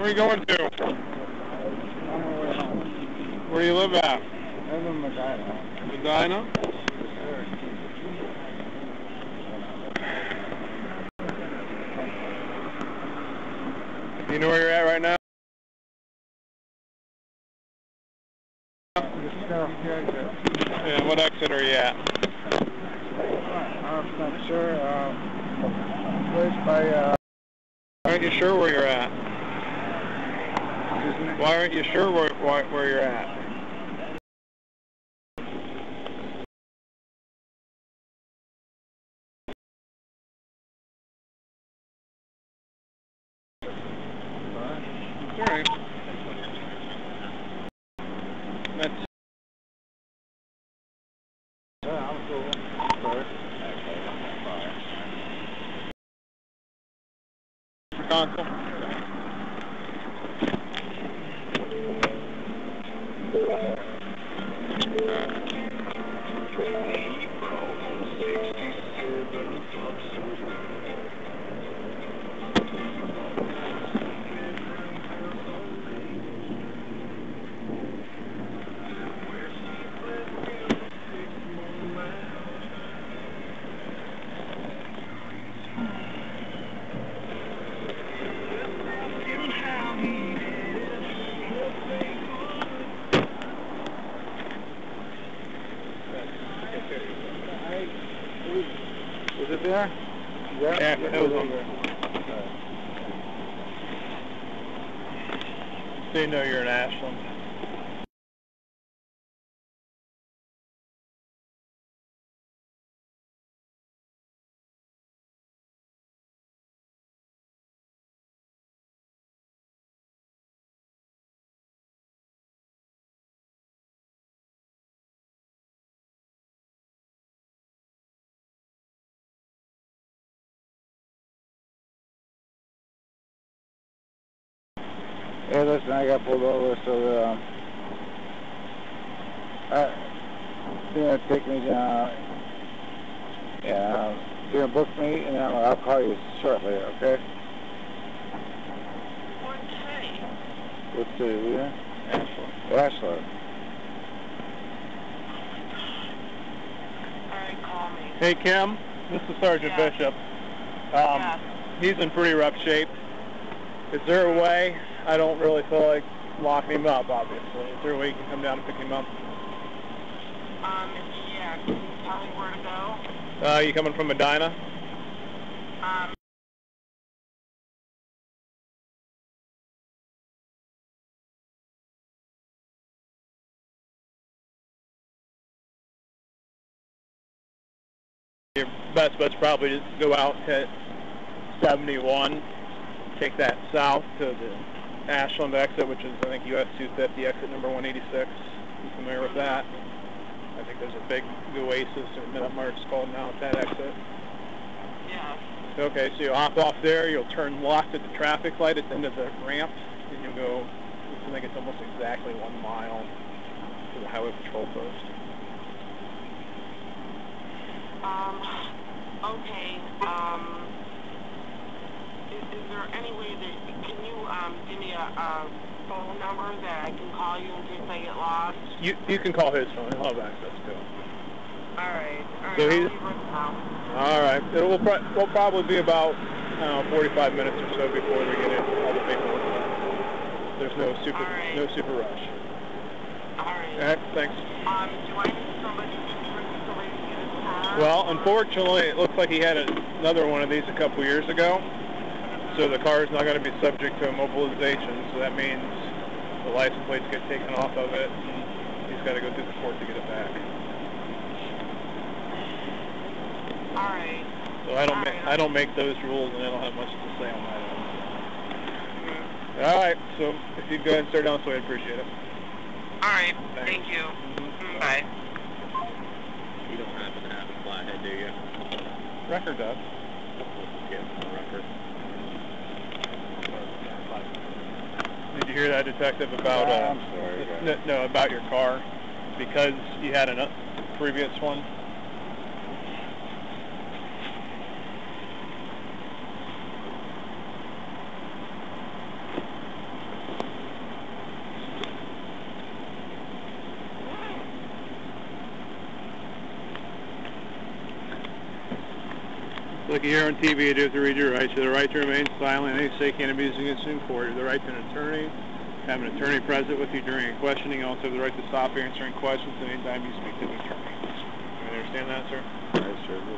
Where are you going to? Where do you live at? I live in Medina. Medina? You know where you're at right now? Yeah, what exit are you at? I'm not sure. Place by. Aren't you sure where you're at? Why aren't you sure where you're at? All right. That's console. Is it there? Yeah, that was on there. So you know you're in Ashland. Hey, listen, I got pulled over, so you're gonna take me down. Yeah, you're gonna book me, and I'll call you shortly. Okay? What city? What city? Yeah? Ashland. Ashland. Alright, call me. Hey Kim, this is Sergeant Yeah. Bishop. Yeah. He's in pretty rough shape. Is there a way? I don't really feel like locking him up, obviously. Is there a way you can come down and pick him up? Yeah, can you tell me where to go? You coming from Medina? Your best bet's probably to go out, hit 71, take that south to the Ashland exit, which is, I think, US 250, exit number 186. You familiar with that? I think there's a big oasis, or Minute it's called now, at that exit. Yeah. Okay, so you'll hop off there, you'll turn left at the traffic light at the end of the ramp, and you'll go, I think it's almost exactly 1 mile to the highway patrol post. Okay, is there any way that, can you, give me a phone number that I can call you in case I get lost? You can call his phone, he'll have access to it. Alright, So I'll he's... leave right now. Alright, will probably be about, I don't know, 45 minutes or so before we get in all the paperwork. There's no super rush. Alright. Alright, thanks. Do I need somebody to get his car? Well, unfortunately, it looks like he had another one of these a couple years ago, so the car is not going to be subject to immobilization, so that means the license plates get taken off of it, and he's got to go through the court to get it back. Alright. So I don't make those rules, and I don't have much to say on that. Alright, so if you'd go ahead and start down this way, I'd appreciate it. Alright, thank you. Bye. You don't happen to have a flathead, do you? Record does. Get the record. Did you hear that, detective, about I'm sorry, no, about your car? Because you had a previous one? Like you hear on TV, you do have to read your rights. You have the right to remain silent. Any say can't be used against you in court. You have the right to an attorney. Have an attorney present with you during a questioning. You also have the right to stop answering questions anytime you speak to an attorney. You understand that, sir? I sure do.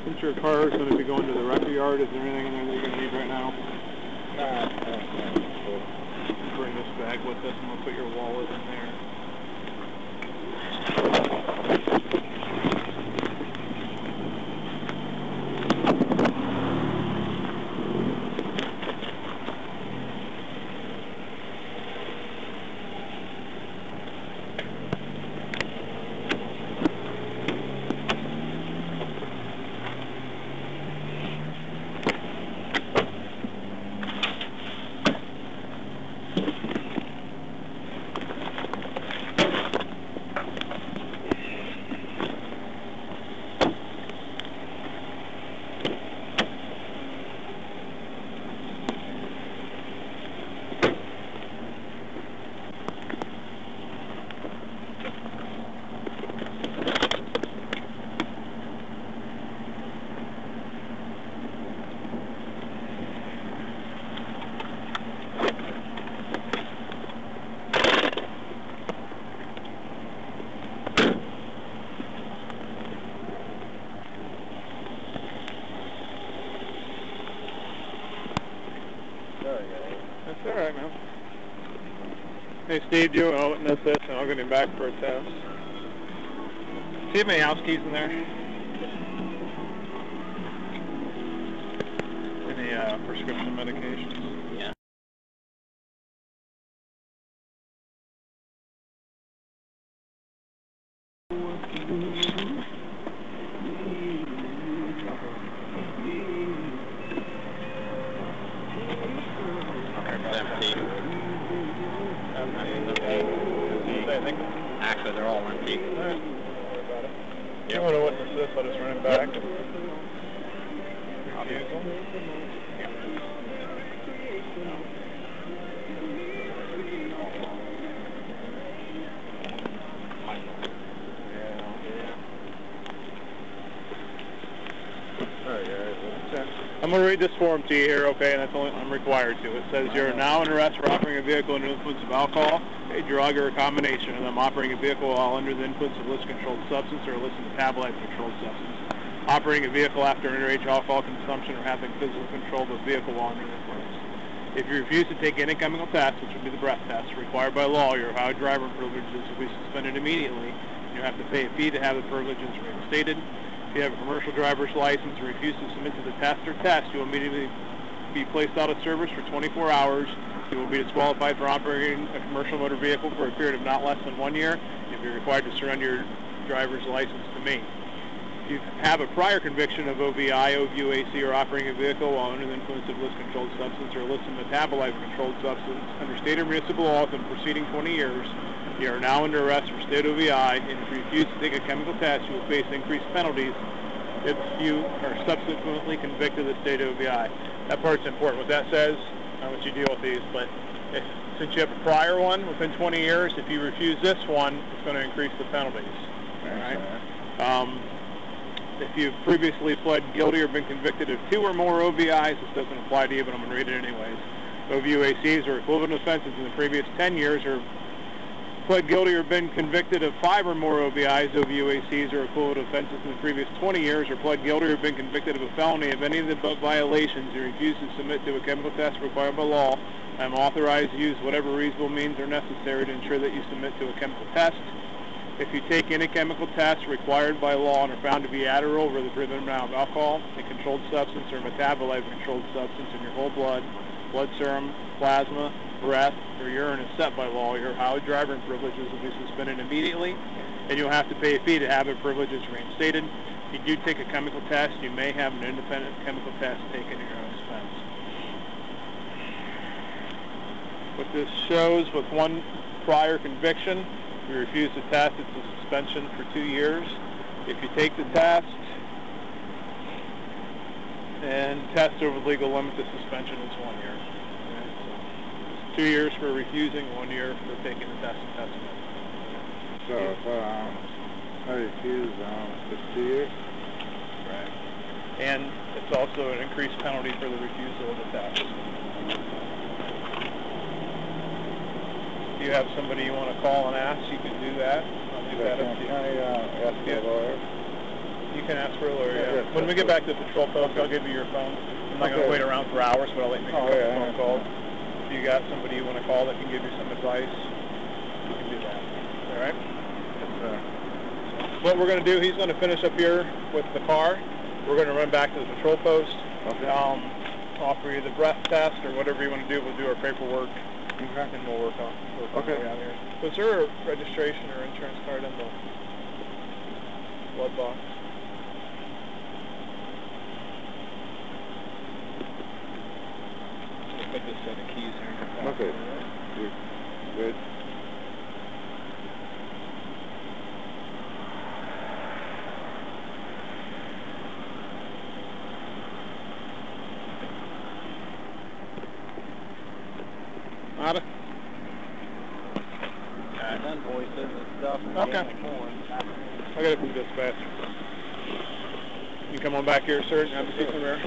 Since your car is going to be going to the record yard, is there anything in there that you're going to need right now? Bring this bag with us and we'll put your wallet in there. That's all right, man. Hey, Steve, do you want to witness this, and I'll get him back for a test. Do you have any house keys in there? Any prescription medications? Yeah. It's empty. Actually, they're all empty. All right. Don't worry about it. You want to witness this, I'll just run him back. Refusal. I'm going to read this form to you here, okay, and that's only I'm required to. It says you're now under arrest for operating a vehicle under the influence of alcohol, a drug, or a combination of them, operating a vehicle while under the influence of illicit controlled substance or illicit metabolite controlled substance, operating a vehicle after underage alcohol consumption or having physical control of a vehicle while under the influence. If you refuse to take any chemical test, which would be the breath test, required by law, your Ohio driver privileges will be suspended immediately. You have to pay a fee to have the privileges reinstated. If you have a commercial driver's license and refuse to submit to the test or test, you will immediately be placed out of service for 24 hours. You will be disqualified for operating a commercial motor vehicle for a period of not less than 1 year. You'll be required to surrender your driver's license to me. If you have a prior conviction of OVI, OVUAC, or operating a vehicle while under the influence of illicit controlled substance or illicit metabolite controlled substance under state or municipal law within the preceding 20 years, you are now under arrest for state OVI, and if you refuse to take a chemical test, you will face increased penalties if you are subsequently convicted of state OVI. That part's important. What that says, I'll let you deal with these, but since you have a prior one within 20 years, if you refuse this one, it's going to increase the penalties. All right? If you've previously pled guilty or been convicted of 2 or more OVIs, this doesn't apply to you, but I'm going to read it anyways. OVUACs or equivalent offenses in the previous 10 years, or pled guilty or been convicted of 5 or more OVIs, OVUACs, or equivalent offenses in the previous 20 years, or pled guilty or been convicted of a felony of any of the above violations, and refuse to submit to a chemical test required by law, I am authorized to use whatever reasonable means are necessary to ensure that you submit to a chemical test. If you take any chemical test required by law and are found to be at or over the prohibited amount of alcohol, a controlled substance, or metabolite of a controlled substance in your whole blood serum, plasma, breath, or urine is set by law, your Ohio driving privileges will be suspended immediately, and you'll have to pay a fee to have the privileges reinstated. If you do take a chemical test, you may have an independent chemical test taken at your own expense. What this shows, with one prior conviction, if you refuse to test, it's a suspension for 2 years. If you take the test And test over the legal limit of suspension is 1 year. Okay, so 2 years for refusing, 1 year for taking the test and testing it. So if I refuse, it's 2 years? Right. And it's also an increased penalty for the refusal of the test. If you have somebody you want to call and ask, you can do that. I'll leave that up to you. Can I ask the lawyer? You can ask for a lawyer, Yeah, yeah. When we get back to the patrol post, I'll give you your phone. I'm not going to Okay. wait around for hours, but I'll let you make a Oh, couple yeah, phone yeah. calls. If you got somebody you want to call that can give you some advice, you can do that. All right? What we're going to do, he's going to finish up here with the car. We're going to run back to the patrol post. Okay. Offer you the breath test or whatever you want to do. We'll do our paperwork, Okay. and we'll work on Okay. the way out here. Was there a registration or insurance card in the blood box? We'll put this set of keys here in your pocket. Okay. all right? You're good. Nada? Voices and stuff. Okay. I got it from dispatch. You come on back here, sir, and have a seat from there.